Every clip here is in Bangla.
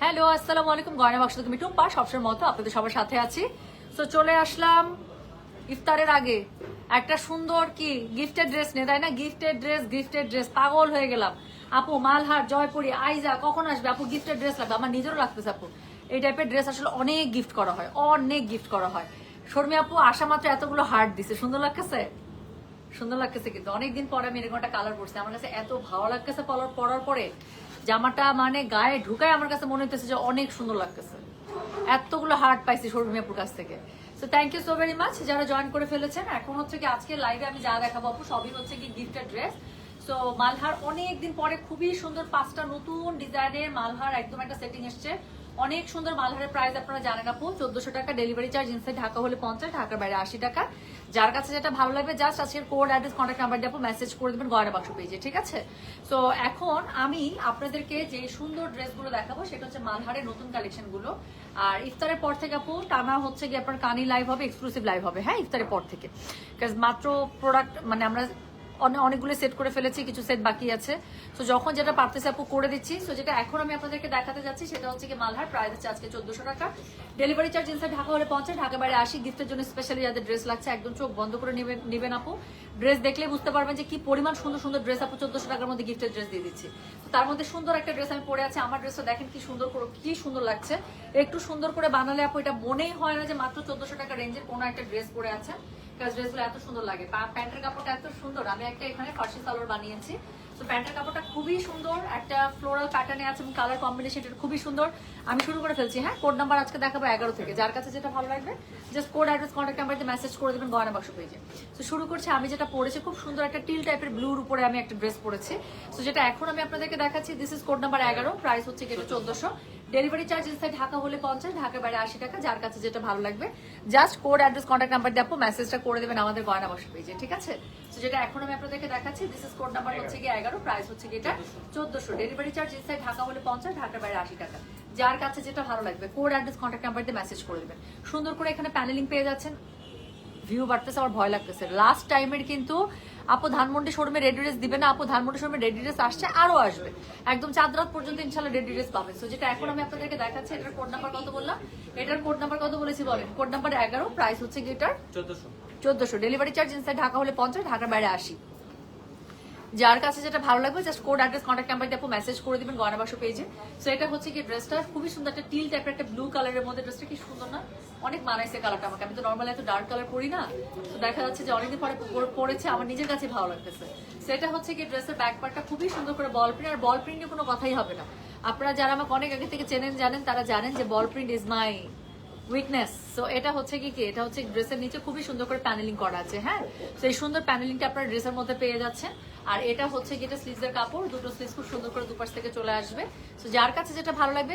হ্যালো, আসসালামু আলাইকুম। গয়না বাক্স থেকে আমি টুম্পা, সবসময় মতো আপনাদের সবার সাথে আছি। তো চলে আসলাম ইফতারের আগে একটা সুন্দর কি গিফটেড ড্রেস নিয়ে, তাই না? গিফটেড ড্রেস পাগল হয়ে গেলাম। আপু মালহার, জয়পুরি, আইজা কখন আসবে? আপু গিফটেড ড্রেস লাগবে, আমার নিজেরও লাগতেছে আপু। এই টাইপের ড্রেস আসলে অনেক গিফট করা হয়, অনেক গিফট করা হয়। শর্মি আপু আসা মাত্র এতগুলো হার্ট দিছে, সুন্দর লাগতেছে, সুন্দর লাগতেছে। কিন্তু অনেকদিন পরে আমি এরকম একটা কালার পরছি, আমার কাছে এত ভালো লাগতেছে পরার পরে। জামাটা মানে গায়ে ঢুকায় আমার কাছে মনে হইতেছে যে অনেক সুন্দর লাগতেছে। এতগুলো হার্ট পাইছি শর্মিয়াপুর কাছ থেকে। So thank you so very much যারা জয়েন করে ফেলেছেন। এখন হচ্ছে কি আজকে লাইভে আমি যা দেখাবো আপু সবই হচ্ছে কি গিফটেড ড্রেস। সো মালহার অনেকদিন পরে খুবই সুন্দর 5টা নতুন ডিজাইনের মালহার একদম একটা সেটিং এসছে। অনেক সুন্দর মালহারের প্রাইস আপনারা জানেন আপু, 1400 টাকা। ডেলিভারি চার্জ ইনসাইড ঢাকা হলে 50, ঢাকার বাইরে 80 টাকা। যার কাছে যেটা ভালো লাগবে জাস্ট আজকের কোড অ্যাড্রেস কন্ট্যাক্ট নাম্বার দিয়ে আপু মেসেজ করে দেবেন গয়না বাক্স পেজে, ঠিক আছে? সো এখন আমি আপনাদেরকে যে সুন্দর ড্রেসগুলো দেখাবো সেটা হচ্ছে মালহারের নতুন কালেকশন গুলো। আর ইফতারের পর থেকে আপু টানা হচ্ছে গিয়ে আপনার কানি লাইভ হবে, এক্সক্লুসিভ লাইভ হবে, হ্যাঁ, ইফতারের পর থেকে। মাত্র প্রোডাক্ট মানে আমরা অনেকগুলো সেট করে ফেলেছি, কিছু সেট বাকি আছে। তো যখন যেটা পারতেছে আপু করে দিচ্ছি। তো যেটা এখন আমি আপনাদেরকে দেখাতে যাচ্ছি সেটা হচ্ছে কি মালহার প্রাইস আছে আজকে 1400 টাকা। ডেলিভারি চার্জ ইনসাইড ঢাকা হলে 50, ঢাকা বাইরে 80। গিফটের জন্য স্পেশালি যাদের ড্রেস লাগছে একদম চোখ বন্ধ করে নেবেন আপু। ড্রেস দেখলে বুঝতে পারবেন যে কি পরিমাণ সুন্দর সুন্দর ড্রেস আপু 1400 টাকার মধ্যে গিফটের ড্রেস দিয়ে দিচ্ছি। তো তার মধ্যে সুন্দর একটা ড্রেস আমি পরে আছি। আমার ড্রেসটা দেখেন কি সুন্দর করে, কি সুন্দর লাগছে। একটু সুন্দর করে বানালে আপু এটা মনেই হয় না যে মাত্র 1400 টাকা রেঞ্জের কোনো একটা ড্রেস পরে আছে। ড্রেসগুলো এত সুন্দর লাগে, প্যান্টের কাপড়টা এত সুন্দর। আমি একটা এখানে ফার্সি সালোয়ার বানিয়েছি। তো প্যান্টের কাপড়টা খুবই সুন্দর, একটা ফ্লোরাল প্যাটার্নে আছে এবং কালার কম্বিনেশনটা খুবই সুন্দর। আমি শুরু করে ফেলছি, হ্যাঁ। কোড নাম্বার আজকে দেখাবো 11 থেকে। যার কাছে যেটা ভালো লাগবে জাস্ট কোড অ্যাড্রেস কন্ট্যাক্ট নাম্বারে মেসেজ করে দেবেন গয়না বাক্স পেজে। তো শুরু করছি, আমি যেটা পরেছি খুব সুন্দর একটা টিল টাইপের ব্লুর উপরে আমি একটা ড্রেস পরেছি। তো যেটা এখন আমি আপনাদেরকে দেখাচ্ছি, this is code number 11, price হচ্ছে এটা 1400। ডেলিভারি চার্জ ইনসাইড ঢাকা হলে 50, ঢাকার বাইরে 80 টাকা। যার কাছে যেটা ভালো লাগবে just code address contact number দিয়ে আপু মেসেজটা করে দেবেন আমাদের গয়না বাক্স পেজে, ঠিক আছে? তো যেটা এখন আমি আপনাদেরকে দেখাচ্ছি, দিস ইজ কোড নাম্বার হচ্ছে কি 11, প্রাইস হচ্ছে এটা 1400। ডেলিভারি চার্জ ইনসাইড ঢাকা হলে 50, ঢাকার বাইরে 80 টাকা। যার কাছে যেটা ভালো লাগবে কোড অ্যাড্রেস কন্ট্যাক্ট নাম্বার দিয়ে মেসেজ করে দেবেন। সুন্দর করে এখানে প্যানেলিং পেয়ে যাচ্ছেন। ভিউ বাড়তেছে, আমার ভয় লাগতেছে। লাস্ট টাইমের কিন্তু আপু ধানমন্ডি শোরুমে রেডি ড্রেস দিবে না আপু, ধানমন্ডি শোরুমে রেডি ড্রেস আসছে, আরো আসবে একদম চাঁদ রাত পর্যন্ত ইনশাল্লাহ রেডি ড্রেস পাবেন। তো যেটা এখন আমি আপনাদেরকে দেখাচ্ছি, এটার কোড নাম্বার কত বললাম? এটার কোড নাম্বার কত বলেছি বলেন? কোড নাম্বার 11, প্রাইস হচ্ছে এটার 1400। ডেলিভারি চার্জ ইনসাইড ঢাকা হলে 50, ঢাকার বাইরে 80। যার কাছে যেটা ভালো লাগবে just code address contact number দিয়ে আপু মেসেজ করে দিবেন গয়না বাক্স পেজে। সো এটা হচ্ছে কি ড্রেসটা খুবই সুন্দর, একটা টিল টাইপের একটা ব্লু কালারের মধ্যে। ড্রেসটা কি সুন্দর না? অনেক মানাইছে কালারটা আমাকে। আমি তো নর্মালি এত ডার্ক কালার পরি না, তো দেখা যাচ্ছে যে অনেকদিন পরে পরেছে, আমার নিজের কাছে ভালো লাগতেছে। সেটা হচ্ছে কি ড্রেসের ব্যাক পার্টটা খুবই সুন্দর করে বল প্রিন্ট, আর বল প্রিন্ট নিয়ে কোনো কথাই হবে না। আপনারা যারা আমাকে অনেক আগে থেকে চেনেন জানেন, তারা জানেন যে বল print is my weakness. So এটা হচ্ছে কি এটা হচ্ছে ড্রেসের নিচে খুবই সুন্দর করে প্যানেলিং করা আছে, হ্যাঁ। তো এই সুন্দর প্যানেলিংটা আপনার ড্রেসের মধ্যে পেয়ে যাচ্ছেন। আর এটা হচ্ছে কি এটা স্লিভসের কাপড়, দুটো স্লিভস খুব সুন্দর করে দুপাশ থেকে চলে আসবে। তো যার কাছে যেটা ভালো লাগবে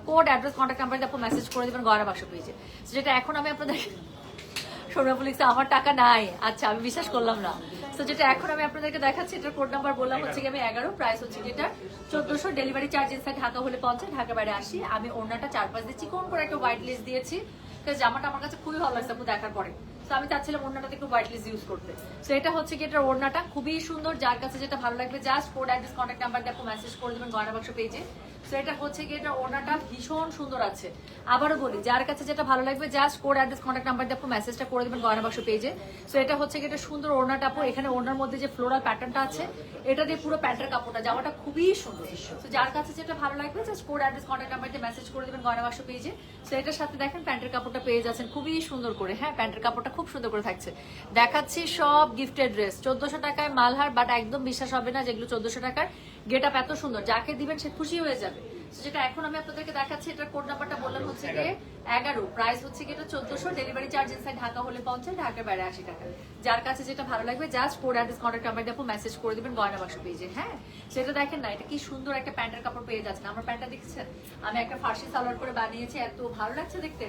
কোড অ্যাড্রেস কন্ট্যাক্ট নাম্বার দিয়ে আপনি মেসেজ করে দেবেন গয়না বাক্স পেজে। যেটা এখন আমি আপনাদের সৌরভ লিখছে আমার টাকা নাই, আচ্ছা আমি বিশ্বাস করলাম না। তো যেটা এখন আমি আপনাদেরকে দেখাচ্ছি, এটার কোড নাম্বার বললাম হচ্ছে আমি 11, প্রাইস হচ্ছে এটা 1400। ডেলিভারি চার্জ ইনসাইড ঢাকা হলে 50, ঢাকা বাইরে 80। আমি ওড়নাটা 4-5 দিচ্ছি, কোন করে একটা হোয়াইট লেস দিয়েছি, জামাটা আমার কাছে খুবই ভালো লাগছে আপু দেখার পরে। তো আমি চাচ্ছিলাম ওড়নাটাতে একটু হোয়াইট লেস ইউজ করতে। তো এটা হচ্ছে কি এটার ওড়নাটা খুবই সুন্দর। যার কাছে যেটা ভালো লাগবে just code address contact number দিয়ে আপু মেসেজ করে দেবেন গয়না বাক্স পেজে। তো এটা হচ্ছে কি এটা ওড়নাটা ভীষণ সুন্দর আছে। আবারও বলি, যার কাছে যেটা ভালো লাগবে just code address contact number দিয়ে আপু মেসেজটা করে দেবেন গয়না বাক্স পেজে। তো এটা হচ্ছে কি এটা সুন্দর ওড়নাটা আপু, এখানে ওড়নার মধ্যে যে ফ্লোরাল প্যাটার্নটা আছে এটা দিয়ে পুরো প্যান্টের কাপড়টা, জামাটা খুবই সুন্দর। তো যার কাছে যেটা ভালো লাগবে just code address contact number দিয়ে মেসেজ করে দেবেন গয়না বাক্স পেজে। তো এটার সাথে দেখেন প্যান্টের কাপড়টা পেয়ে যাচ্ছেন খুবই সুন্দর করে, হ্যাঁ, প্যান্টের কাপড়টা খুব সুন্দর করে থাকছে। দেখাচ্ছি সব গিফটেড ড্রেস 1400 টাকায় মালহার, বাট একদম বিশ্বাস হবে না যেগুলো 1400 টাকার। গেট আপ এত সুন্দর, যাকে দিবেন সে খুশি হয়ে যাবে। যেটা এখন আমি আপনাদেরকে দেখাচ্ছি, এটার কোড নাম্বারটা বললাম হচ্ছে গিয়ে 11, প্রাইস হচ্ছে এটা 1400। ডেলিভারি চার্জ ইনসাইড ঢাকা হলে 50, ঢাকার বাইরে 80 টাকা। যার কাছে যেটা ভালো লাগবে just code address contact number দিয়ে আপু মেসেজ করে দিবেন গয়না বাক্স পেজে, হ্যাঁ। সেটা দেখেন না, এটা কি সুন্দর একটা প্যান্টের কাপড় পেয়ে যাচ্ছেন। আমার প্যান্টটা দেখছেন, আমি একটা ফার্সি সালোয়ার করে বানিয়েছি, এত ভালো লাগছে দেখতে।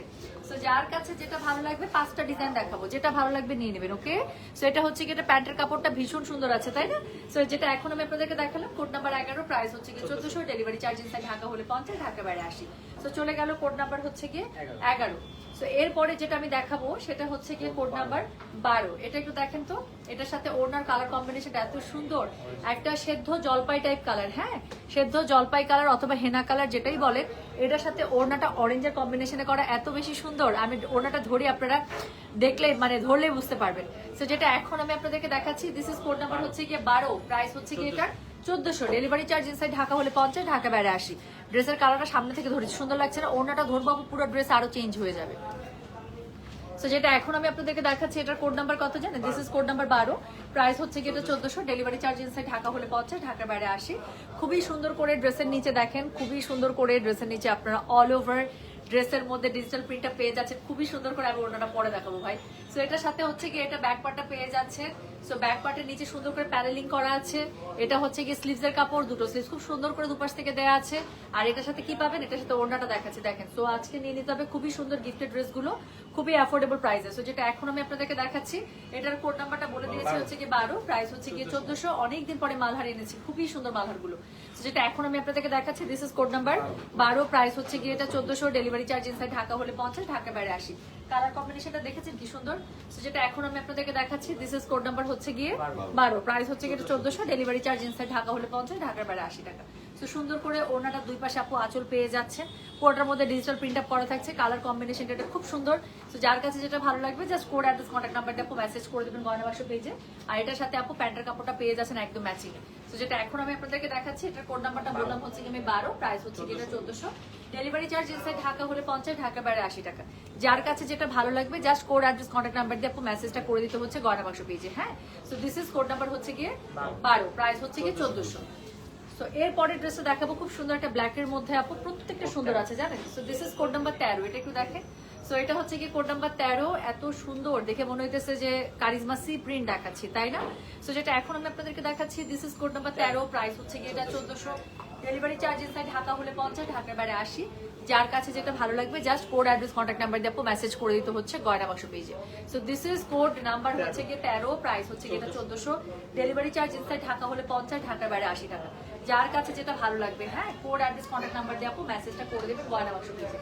সো যার কাছে যেটা ভালো লাগবে 5টা ডিজাইন দেখাবো, যেটা ভালো লাগবে নিয়ে নেবেন, ওকে। সো এটা হচ্ছে কি এটা প্যান্টের কাপড়টা ভীষণ সুন্দর আছে, তাই না? সো যেটা এখন আমি আপনাদেরকে দেখালাম কোড নাম্বার 11, প্রাইস হচ্ছে 1400। ডেলিভারি চার্জ ইনসাইড ঢাকা হলে 50, ঢাকা বাইরে 80। তো চলে গেল কোড নাম্বার হচ্ছে গিয়ে 11। তো এরপরে যেটা আমি দেখাবো সেটা হচ্ছে গিয়ে কোড নাম্বার 12। এটা একটু দেখেন তো, এটার সাথে ওড়নার কালার কম্বিনেশনটা এত সুন্দর, একটা সেদ্ধ জলপাই টাইপ কালার, হ্যাঁ সেদ্ধ জলপাই কালার অথবা হেনা কালার যেটাই বলেন, এটার সাথে ওড়নাটা অরেঞ্জের কম্বিনেশনে করা এত বেশি সুন্দর। আমি ওড়নাটা ধরি, আপনারা দেখলে মানে ধরলেই বুঝতে পারবেন। তো যেটা এখন আমি আপনাদেরকে দেখাচ্ছি, দিস ইজ কোড নাম্বার হচ্ছে গিয়ে 12, প্রাইস হচ্ছে গিয়ে এটার 1400, ডেলিভারি চার্জ ইনসাইড ঢাকা হলে 50, ঢাকা বাইরে 80। ড্রেসের কালারটা সামনে থেকে ধরেছি, সুন্দর লাগছে না? ওড়নাটা ধরবো পুরো ড্রেস আরো চেঞ্জ হয়ে যাবে। তো যেটা এখন আমি আপনাদেরকে দেখাচ্ছি, এটার কোড নাম্বার কত জানেন? This is code number 12, price হচ্ছে কি এটা 1400, ডেলিভারি চার্জ ইনসাইড ঢাকা হলে 50, ঢাকার বাইরে 80। খুবই সুন্দর করে ড্রেসের নিচে দেখেন, খুবই সুন্দর করে ড্রেসের নিচে আপনারা অল ওভার ড্রেসের মধ্যে ডিজিটাল প্রিন্টটা পেয়ে যাচ্ছে, খুবই সুন্দর করে। আমি ওনাটা পরে দেখাবো ভাই। সো এটার সাথে হচ্ছে কি এটা ব্যাক পার্টটা পেয়ে যাচ্ছে। সো ব্যাক পার্টের নিচে সুন্দর করে প্যানেলিং করা আছে। এটা হচ্ছে কি স্লিভস এর কাপড়, দুটো স্লিভস খুব সুন্দর করে দুপাশ থেকে দেওয়া আছে। আর এটার সাথে কি পাবেন, এটার সাথে ওড়নাটা দেখাচ্ছি দেখেন। সো আজকে নিয়ে নিতে হবে খুবই সুন্দর গিফটেড ড্রেস গুলো, খুবই অ্যাফোর্ডেবল প্রাইসে। সো যেটা এখন আমি আপনাদেরকে দেখাচ্ছি, এটার কোড নাম্বারটা বলে দিয়েছি হচ্ছে কি 12, প্রাইস হচ্ছে কি 1400। অনেকদিন পরে মালহার এনেছি, খুবই সুন্দর মালহার গুলো। সো যেটা এখন আমি আপনাদেরকে দেখাচ্ছি, this is code number 12, price হচ্ছে কি এটা 1400, ডেলিভারি চার্জ ইনসাইড ঢাকা হলে 50, ঢাকা বাইরে 80। কালার কম্বিনেশনটা দেখেছেন কি সুন্দর। সো যেটা এখন আমি আপনাদেরকে দেখাচ্ছি, দিস ইজ কোড নাম্বার হচ্ছে গিয়ে 12, প্রাইস হচ্ছে গিয়ে 1400, ডেলিভারি চার্জ ইনসাইড ঢাকা হলে 50, ঢাকার বাইরে 80 টাকা। তো সুন্দর করে ওনাটা দুই পাশে আপু আঁচল পেয়ে যাচ্ছে, কোডটার মধ্যে ডিজিটাল প্রিন্ট আপ করা থাকছে, কালার কম্বিনেশনটা এটা খুব সুন্দর। তো যার কাছে যেটা ভালো লাগবে জাস্ট কোড অ্যাড্রেস কন্ট্যাক্ট নাম্বারটা আপু মেসেজ করে দেবেন গয়না বাক্স পেজে। আর এটার সাথে আপু প্যান্টের কাপড়টা পেয়ে যাচ্ছেন একদম ম্যাচিং। তো যেটা এখন আমি আপনাদেরকে দেখাচ্ছি, এটার কোড নাম্বারটা বললাম হচ্ছে কি আমি 12, প্রাইস হচ্ছে কি এটা 1400, ডেলিভারি চার্জ ইনসাইড ঢাকা হলে 50, ঢাকা বাইরে 80 টাকা। যার কাছে যেটা ভালো লাগবে just code address contact number দিয়ে আপু মেসেজটা করে দিতে হচ্ছে গয়না বাক্স পেজে। হ্যাঁ, so this is code number হচ্ছে গিয়ে 12, প্রাইস হচ্ছে গিয়ে 1400। সো এর পরের ড্রেসটা দেখাবো, খুব সুন্দর একটা ব্ল্যাক এর মধ্যে আপু, প্রত্যেকটা সুন্দর আছে জানেন। So this is code number 13, এটা একটু দেখেন। সো এটা হচ্ছে কি কোড নাম্বার 13, এত সুন্দর দেখে মনে হইতেছে যে কারিজমা সি প্রিন্ট দেখাচ্ছি, তাই না? সো যেটা এখন আমি আপনাদেরকে দেখাচ্ছি, this is code number 13, price হচ্ছে কি এটা 1400, ডেলিভারি চার্জ ইনসাইড ঢাকা হলে 50, ঢাকার বাইরে 80। যার কাছে যেটা ভালো লাগবে just code address contact number দিয়ে আপু মেসেজ করে দিতে হচ্ছে গয়না বাক্স পেজে। So this is code number হচ্ছে কি 13, প্রাইস হচ্ছে কি এটা 1400, ডেলিভারি চার্জ ইনসাইড ঢাকা হলে 50, ঢাকার বাইরে 80 টাকা। যার কাছে যেটা ভালো লাগবে, হ্যাঁ কোড অ্যাড্রেস কন্ট্যাক্ট নাম্বার দিয়ে আপু মেসেজটা করে দেবেন গয়না বাক্স পেজে।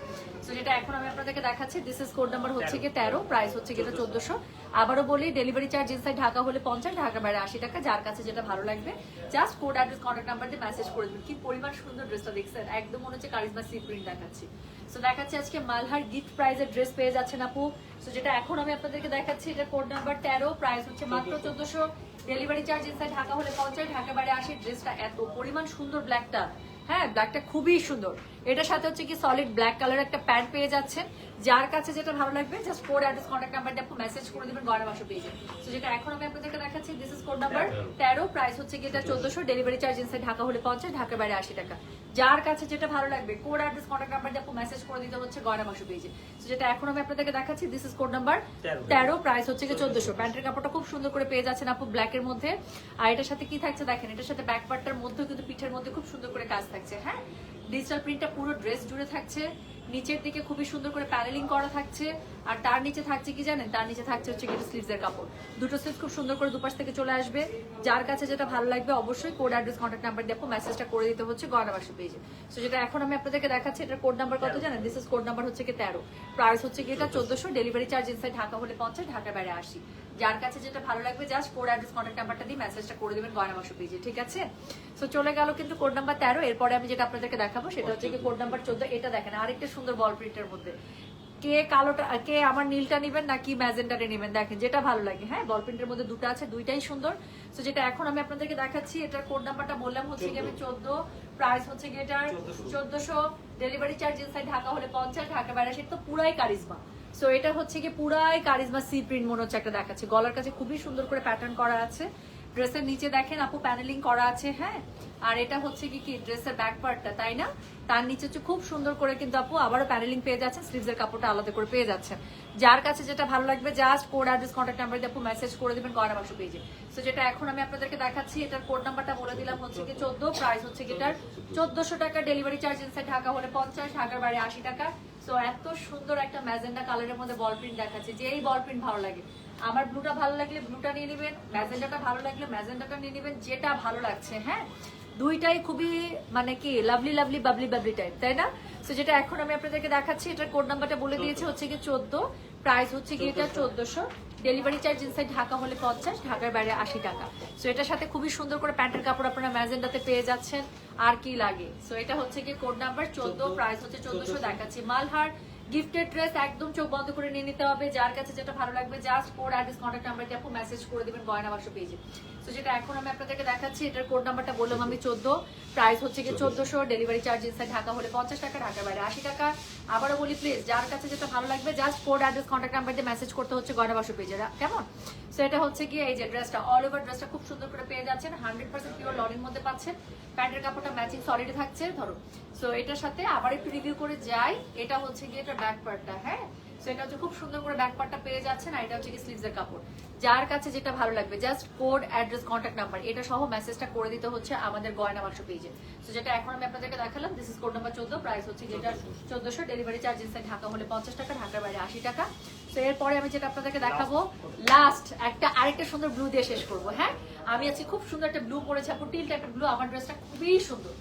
সো যেটা এখন আমি আপনাদেরকে দেখাচ্ছি, দিস ইজ কোড নাম্বার হচ্ছে কি 13, প্রাইস হচ্ছে কি এটা 1400। আবারও বলি, ডেলিভারি চার্জ ইনসাইড ঢাকা হলে 50, ঢাকার বাইরে 80 টাকা। যার কাছে যেটা ভালো লাগবে just code address contact number দিয়ে মেসেজ করে দেবেন। কি পরিমাণ সুন্দর ড্রেসটা দেখছেন, একদম মনে হচ্ছে কারিজমা সি প্রিন্ট দেখাচ্ছি। সো দেখাচ্ছি আজকে মালহার গিফট প্রাইজের ড্রেস পেয়ে যাচ্ছেন আপু। সো যেটা এখন আমি আপনাদেরকে দেখাচ্ছি, এটা কোড নাম্বার 13, প্রাইস হচ্ছে মাত্র 1400, ডেলিভারি চার্জ ইনসাইড ঢাকা হলে 50, ঢাকা বাইরে 80। ড্রেসটা এত পরিমাণ সুন্দর, ব্ল্যাকটা, হ্যাঁ ব্ল্যাকটা খুবই সুন্দর। এটার সাথে হচ্ছে কি সলিড ব্ল্যাক কালার একটা প্যান্ট পেয়ে যাচ্ছেন। যার কাছে যেটা ভালো লাগবে just code address contact number দিয়ে আপু মেসেজ করে দিবেন গয়না বাক্স পেজে। সো যেটা এখন আমি আপনাদেরকে দেখাচ্ছি, this is code number 13, price হচ্ছে কি এটা 1400, ডেলিভারি চার্জ ইনসাইড ঢাকা হলে 50, ঢাকার বাইরে 80 টাকা। যার কাছে যেটা ভালো লাগবে কোড অ্যাড্রেস কন্ট্যাক্ট নাম্বার দিয়ে আপু মেসেজ করে দিতে হচ্ছে গয়না বাক্স পেজে। সো যেটা এখন আমি আপনাদেরকে দেখাচ্ছি, this is code number 13, price হচ্ছে কি 1400। প্যান্টের কাপড়টা খুব সুন্দর করে পেয়ে যাচ্ছেন আপু ব্ল্যাক এর মধ্যে। আর এটার সাথে কি থাকছে দেখেন, এটার সাথে ব্যাক পার্টটার মধ্যে কিন্তু পিঠের মধ্যে খুব সুন্দর করে কাজ থাকছে। হ্যাঁ, ডিজিটাল প্রিন্টটা পুরো ড্রেস জুড়ে থাকছে, নিচের দিকে খুবই সুন্দর করে প্যানেলিং করা থাকছে। আর তার নিচে থাকছে কি জানেন, তার নিচে থাকছে হচ্ছে কিন্তু স্লিভস এর কাপড়, দুটো স্লিভস খুব সুন্দর করে দুপাশ থেকে চলে আসবে। যার কাছে যেটা ভালো লাগবে অবশ্যই কোড অ্যাড্রেস কন্ট্যাক্ট নাম্বার দিয়ে আপু মেসেজটা করে দিতে হচ্ছে গয়না বাক্স পেজে। সো যেটা এখন আমি আপনাদেরকে দেখাচ্ছি, এটার কোড নাম্বার কত জানেন? দিস ইজ কোড নাম্বার হচ্ছে কি 13, প্রাইস হচ্ছে কি এটা 1400, ডেলিভারি চার্জ ইনসাইড ঢাকা হলে 50, ঢাকার বাইরে 80। যার কাছে যেটা ভালো লাগবে জাস্ট কোড অ্যাড্রেস কন্ট্যাক্ট নাম্বারটা দিয়ে মেসেজটা করে দেবেন গয়না বাক্স পেজে, ঠিক আছে? সো চলে গেল কিন্তু কোড নাম্বার 13। এরপরে আমি যেটা আপনাদেরকে দেখাবো সেটা হচ্ছে কি কোড নাম্বার 14। এটা দেখেন আরেকটা সুন্দর বল প্রিন্টের মধ্যে, কে কালোটা, কে আমার নীলটা নিবেন নাকি ম্যাজেন্টাটা নিবেন, দেখেন যেটা ভালো লাগে। হ্যাঁ, বল প্রিন্টের মধ্যে দুটো আছে, দুইটাই সুন্দর। তো যেটা এখন আমি আপনাদেরকে দেখাচ্ছি, এটার কোড নাম্বারটা বললাম হচ্ছে কি আমি 14, প্রাইস হচ্ছে কি এটার 1400, ডেলিভারি চার্জ ইনসাইড ঢাকা হলে 50, ঢাকা বাইরে 80। তো পুরাই কারিজমা। সো এটা হচ্ছে কি পুরাই কারিজমা সি প্রিন্ট মনে হচ্ছে একটা দেখাচ্ছে। গলার কাছে খুবই সুন্দর করে প্যাটার্ন করা আছে, ড্রেসের নিচে দেখেন আপু প্যানেলিং করা আছে। হ্যাঁ, আর এটা হচ্ছে কি কি ড্রেসের ব্যাক পার্টটা, তাই না? তার নিচে হচ্ছে খুব সুন্দর করে কিন্তু আপু আবারও প্যানেলিং পেয়ে যাচ্ছেন, স্লিভস এর কাপড়টা আলাদা করে পেয়ে যাচ্ছেন। যার কাছে যেটা ভালো লাগবে just code address contact number দিয়ে আপু মেসেজ করে দিবেন গয়না বাক্স পেজে। সো যেটা এখন আমি আপনাদেরকে দেখাচ্ছি, এটার কোড নাম্বারটা বলে দিলাম হচ্ছে কি 14, প্রাইস হচ্ছে কি এটার 1400 টাকা, ডেলিভারি চার্জ ইনসাইড ঢাকা হলে 50, ঢাকার বাইরে 80 টাকা। সো এত সুন্দর একটা ম্যাজেন্ডা কালারের মধ্যে বল প্রিন্ট দেখাচ্ছে, যেই বল প্রিন্ট ভালো লাগে। আমার ব্লুটা ভালো লাগলে ব্লুটা নিয়ে নেবেন, ম্যাজেন্ডাটা ভালো লাগলে ম্যাজেন্ডাটা নিয়ে নেবেন, যেটা ভালো লাগছে। হ্যাঁ, দুইটাই খুবই মানে কি lovely lovely Babli Babli type, তাই না? তো যেটা এখন আমি আপনাদেরকে দেখাচ্ছি, এটার কোড নাম্বারটা বলে দিয়েছে হচ্ছে কি 14, প্রাইস হচ্ছে কি এটা 1400, ডেলিভারি চার্জ ইনসাইড ঢাকা হলে 50, ঢাকার বাইরে 80 টাকা। সো এটার সাথে খুবই সুন্দর করে প্যান্টের কাপড় আপনারা ম্যাজেন্ডাতে পেয়ে যাচ্ছেন, আর কি লাগে। সো এটা হচ্ছে কি কোড নাম্বার 14, প্রাইস হচ্ছে 1400। দেখাচ্ছি মালহার গিফটেড ড্রেস, একদম চোখ বন্ধ করে নিয়ে নিতে হবে। যার কাছে যেটা ভালো লাগবে just code address contact number দিয়ে আপু মেসেজ করে দিবেন গয়না বাক্স পেজে। তো যেটা এখন আমি আপনাদেরকে দেখাচ্ছি, এটার কোড নাম্বারটা বললাম আমি 14, প্রাইস হচ্ছে কি 1400, ডেলিভারি চার্জ ইনসাইড ঢাকা হলে 50 টাকা, ঢাকার বাইরে 80 টাকা। আবারও বলি প্লিজ, যার কাছে যেটা ভালো লাগবে just code address contact number দিয়ে মেসেজ করতে হচ্ছে গয়না বাক্স পেজে, কেমন? সো এটা হচ্ছে কি এই যে ড্রেসটা, অল ওভার ড্রেসটা খুব সুন্দর করে পেয়ে যাচ্ছেন, 100% পিওর লনের মধ্যে পাচ্ছেন। প্যান্টের কাপড়টা ম্যাচিং সলিড থাকছে ধরো। সো এটার সাথে আবার একটু রিভিউ করে যাই, এটা হচ্ছে কি এটা ব্যাক পার্টটা, হ্যাঁ। সো এটা হচ্ছে খুব সুন্দর করে ব্যাক পার্টটা পেয়ে যাচ্ছেন, আর এটা হচ্ছে কি স্লিভসের কাপড়। যার কাছে যেটা ভালো লাগবে just code address contact number এটা সহ মেসেজটা করে দিতে হচ্ছে আমাদের গয়না বাক্স পেজে। সো যেটা এখন আমি আপনাদেরকে দেখালাম, this is code number 14, price হচ্ছে যেটা 1400, ডেলিভারি চার্জ ইনসাইড ঢাকা হলে 50 টাকা, ঢাকার বাইরে 80 টাকা। তো এরপরে আমি যেটা আপনাদেরকে দেখাবো লাস্ট আরেকটা সুন্দর ব্লু দিয়ে শেষ করবো, হ্যাঁ। আমি আজকে খুব সুন্দর একটা ব্লু পরেছি, আপু টিল টাইপের ব্লু। আমার ড্রেসটা খুবই সুন্দর,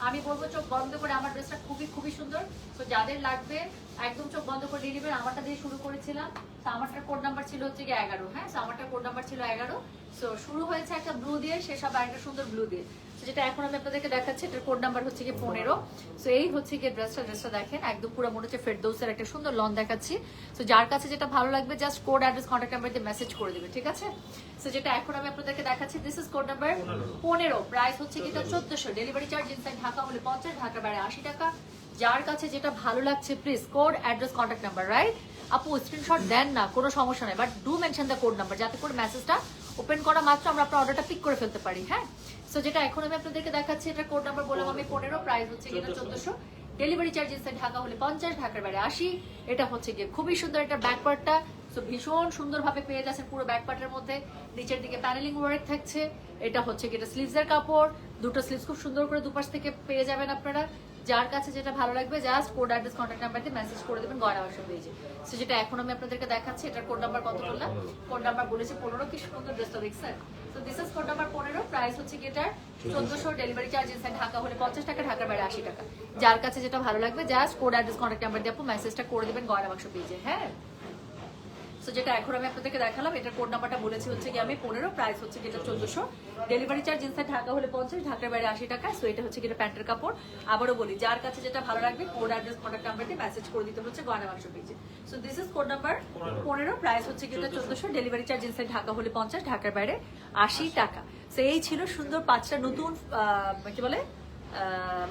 আমি বলবো চোখ বন্ধ করে, আমার ড্রেসটা খুবই খুবই সুন্দর। তো যাদের লাগবে একদম চোখ বন্ধ করে নিয়ে নেবেন। আমারটা দিয়ে শুরু করেছিলাম, তো আমারটা কোড নাম্বার ছিল হচ্ছে কি 11, হ্যাঁ। তো আমারটা কোড নাম্বার ছিল 11। সো শুরু হয়েছে একটা ব্লু দিয়ে, শেষ হবে একটা সুন্দর ব্লু দিয়ে। তো যেটা এখন আমি আপনাদেরকে দেখাচ্ছি, এটার কোড নাম্বার হচ্ছে কি 15। সো এই হচ্ছে কি ড্রেসটা দেখেন, একদম পুরো মনে হচ্ছে ফেরদৌসের একটা সুন্দর লন দেখাচ্ছি। তো যার কাছে যেটা ভালো লাগবে just code address contact number দিয়ে মেসেজ করে দিবে, ঠিক আছে? সো যেটা এখন আমি আপনাদেরকে দেখাচ্ছি, this is code number 15, price হচ্ছে কি এটা 1400, ডেলিভারি চার্জ ইনসাইড ঢাকা হলে 50, ঢাকার বাইরে 80 টাকা। যার কাছে যেটা ভালো লাগছে please code address contact number, right আপু? স্ক্রিনশট দেন না, কোনো সমস্যা নাই, but do mention the code number, যাতে করে মেসেজটা ওপেন করা মাত্র আমরা আপনার অর্ডারটা পিক করে ফেলতে পারি, হ্যাঁ। সো যেটা এখন আমি আপনাদেরকে দেখাচ্ছি, এটা কোড নাম্বার বললাম আমি 15, প্রাইস হচ্ছে কি এটা 1400, ডেলিভারি চার্জ ইনসাইড ঢাকা হলে 50, ঢাকার বাইরে 80। এটা হচ্ছে গিয়ে খুবই সুন্দর একটা ব্যাক পার্টটা, সো ভীষণ সুন্দরভাবে পেয়ে যাচ্ছেন পুরো ব্যাক পার্টের মধ্যে। নিচের দিকে প্যানেলিং ওয়ার্ক থাকছে। এটা হচ্ছে কি এটা স্লিভসের কাপড়, দুটো স্লিভস খুব সুন্দর করে দুপাশ থেকে পেয়ে যাবেন আপনারা। যার কাছে যেটা ভালো লাগবে just code address contact number দিয়ে মেসেজ করে দেবেন গয়না বাক্স পেজে। সো যেটা এখন আমি আপনাদেরকে দেখাচ্ছি, এটার কোড নাম্বার কত বললাম? কোড নাম্বার বলেছি 15, কি সুন্দর ড্রেসটা দেখছেন। So this is code number 15, price হচ্ছে কি এটার 1400, ডেলিভারি চার্জ ইনসাইড ঢাকা হলে 50 টাকা, ঢাকার বাইরে 80 টাকা। যার কাছে যেটা ভালো লাগবে just code address contact number দিয়ে আপু মেসেজটা করে দেবেন গয়না বাক্স পেজে, হ্যাঁ। সো যেটা এখন আমি আপনাদেরকে দেখালাম, এটার কোড নাম্বারটা বলেছি হচ্ছে কি আমি 15, প্রাইস হচ্ছে কি এটা 1400, ডেলিভারি চার্জ ইনসাইড ঢাকা হলে 50, ঢাকার বাইরে 80 টাকা। সো এটা হচ্ছে কি এটা প্যান্টের কাপড়। আবারও বলি, যার কাছে যেটা ভালো লাগবে কোড অ্যাড্রেস কন্ট্যাক্ট নাম্বার দিয়ে মেসেজ করে দিতে হচ্ছে গয়না বাক্স পেজে। So this is code number 15, price হচ্ছে কি এটা 1400, ডেলিভারি চার্জ ইনসাইড ঢাকা হলে 50, ঢাকার বাইরে 80 টাকা। সো এই ছিল সুন্দর 5টা নতুন কি বলে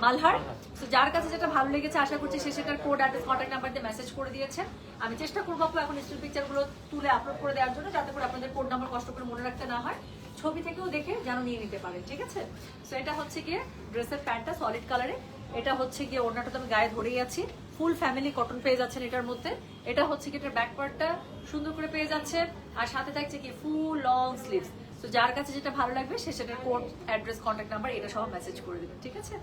মালহার। তো যার কাছে যেটা ভালো লেগেছে আশা করছি সে সেটার কোড অ্যাড্রেস কন্ট্যাক্ট নাম্বার দিয়ে মেসেজ করে দিয়েছে। আমি চেষ্টা করবো আপু এখন স্টিল পিকচারগুলো তুলে আপলোড করে দেওয়ার জন্য, যাতে করে আপনাদের কোড নাম্বার কষ্ট করে মনে রাখতে না হয়, ছবি থেকেও দেখে যেন নিয়ে নিতে পারে, ঠিক আছে? সো এটা হচ্ছে গিয়ে ড্রেসের প্যান্টটা সলিড কালারে, এটা হচ্ছে গিয়ে ওড়নাটা তো আমি গায়ে ধরেই আছি, ফুল ফ্যামিলি কটন পেয়ে যাচ্ছেন এটার মধ্যে। এটা হচ্ছে কি এটার ব্যাক পার্টটা সুন্দর করে পেয়ে যাচ্ছে, আর সাথে থাকছে কি ফুল লং স্লিভস। সো যার কাছে যেটা ভালো লাগবে সে সেটার কোড অ্যাড্রেস কন্ট্যাক্ট নাম্বার এটা সহ মেসেজ করে দেবেন, ঠিক আছে?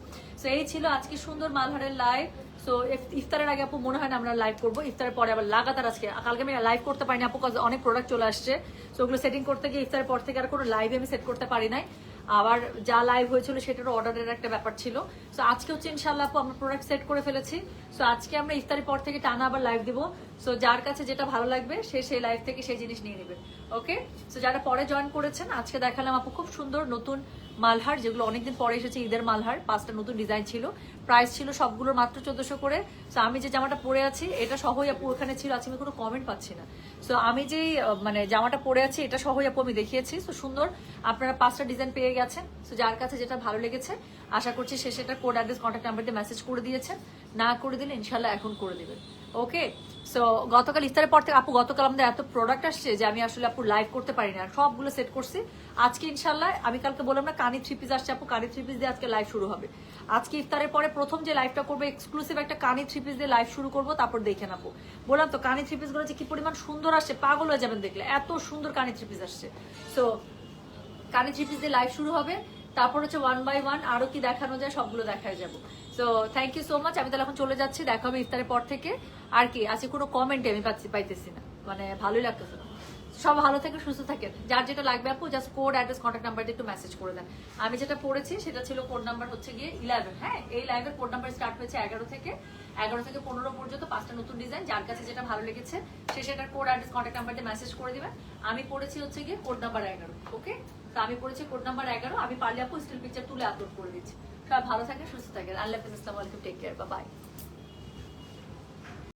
সো এই ছিল আজকে সুন্দর মালহারের লাইভ। সো ইফতারের আগে আপু মনে হয় না আমরা লাইভ করবো, ইফতারের পরে আবার লাগাতার আজকে কালকে আমি লাইভ করতে পারিনি আপু, অনেক প্রোডাক্ট চলে আসছে। সো ওগুলো সেটিং করতে গিয়ে ইফতারের পর থেকে আর কোনো লাইভে আমি সেট করতে পারি নাই। আবার যা লাইভ হয়েছিল সেটারও অর্ডারের একটা ব্যাপার ছিল। সো আজকে হচ্ছে ইনশাল্লাহ আপু আমরা প্রোডাক্ট সেট করে ফেলেছি। সো আজকে আমরা ইফতারের পর থেকে টানা আবার লাইভ দিব। সো যার কাছে যেটা ভালো লাগবে সে সেই লাইভ থেকে সেই জিনিস নিয়ে নেবে, ওকে? সো যারা পরে জয়েন করেছেন, আজকে দেখালাম আপু খুব সুন্দর নতুন মালহার, যেগুলো অনেকদিন পরে এসেছে, ঈদের মালহার। 5টা নতুন ডিজাইন ছিল, প্রাইস ছিল সবগুলোর মাত্র 1400 করে। সো আমি যে জামাটা পরে আছি এটা সহই আপু ওখানে ছিল, আজকে আমি কোনো কমেন্ট পাচ্ছি না। সো আমি যে মানে জামাটা পরে আছি এটা সহই আপু আমি দেখিয়েছি। সো সুন্দর আপনারা 5টা ডিজাইন পেয়ে গেছেন। সো যার কাছে যেটা ভালো লেগেছে আশা করছি সে সেটা কোড অ্যাড্রেস কন্ট্যাক্ট নাম্বার দিয়ে মেসেজ করে দিয়েছেন, না করে দিলে ইনশাল্লাহ এখন করে দেবেন, ওকে? সো গতকাল ইফতারের পর থেকে আপু গতকাল আমাদের এত প্রোডাক্ট আসছে যে আমি আসলে আপু লাইভ করতে পারি না, সবগুলো সেট করছি। আজকে ইনশাল্লাহ আমি কালকে বললাম না কানি 3 পিস আসছে আপু, কানি 3 পিস দিয়ে আজকে লাইভ শুরু হবে। আজকে ইফতারের পরে প্রথম যে লাইভটা করবো এক্সক্লুসিভ একটা কানি 3 পিস দিয়ে লাইভ শুরু করবো, তারপর দেখেন আপু। বললাম তো কানি 3 পিস গুলো যে কি পরিমাণ সুন্দর আসছে, পাগল হয়ে যাবেন দেখলে, এত সুন্দর কানি 3 পিস আসছে। সো কানি 3 পিস দিয়ে লাইভ শুরু হবে, তারপর হচ্ছে 1 বাই 1 আরো কি দেখানো যায় সবগুলো দেখায় যাবো। So thank you so much. আমি তাহলে এখন চলে যাচ্ছি, দেখা হবে ইফতারের পর থেকে। আর কি আজকে কোনো কমেন্টে আমি পাইতেছি না, মানে ভালোই লাগতেছে না। সব ভালো থেকে সুস্থ থাকেন। যার যেটা লাগবে আপু just code address contact number দিয়ে একটু মেসেজ করে দেন। আমি যেটা পড়েছি সেটা ছিল কোড নাম্বার হচ্ছে গিয়ে 11। হ্যাঁ, এই লাইভের কোড নাম্বার স্টার্ট হয়েছে 11 থেকে 15 পর্যন্ত 5টা নতুন ডিজাইন। যার কাছে যেটা ভালো লেগেছে সে সেটার কোড অ্যাড্রেস কন্ট্যাক্ট নাম্বার দিয়ে মেসেজ করে দিবেন। আমি পড়েছি হচ্ছে গিয়ে কোড নাম্বার 11। ওকে, তো আমি পড়েছি কোড নাম্বার 11। আমি পারলে আপু স্টিল পিকচার তুলে আপলোড করে দিচ্ছি। সবাই ভালো থাকেন, সুস্থ থাকেন। আল্লাহ হাফেজ, আসসালামু আলাইকুম, টেক কেয়ার, বাই বাই।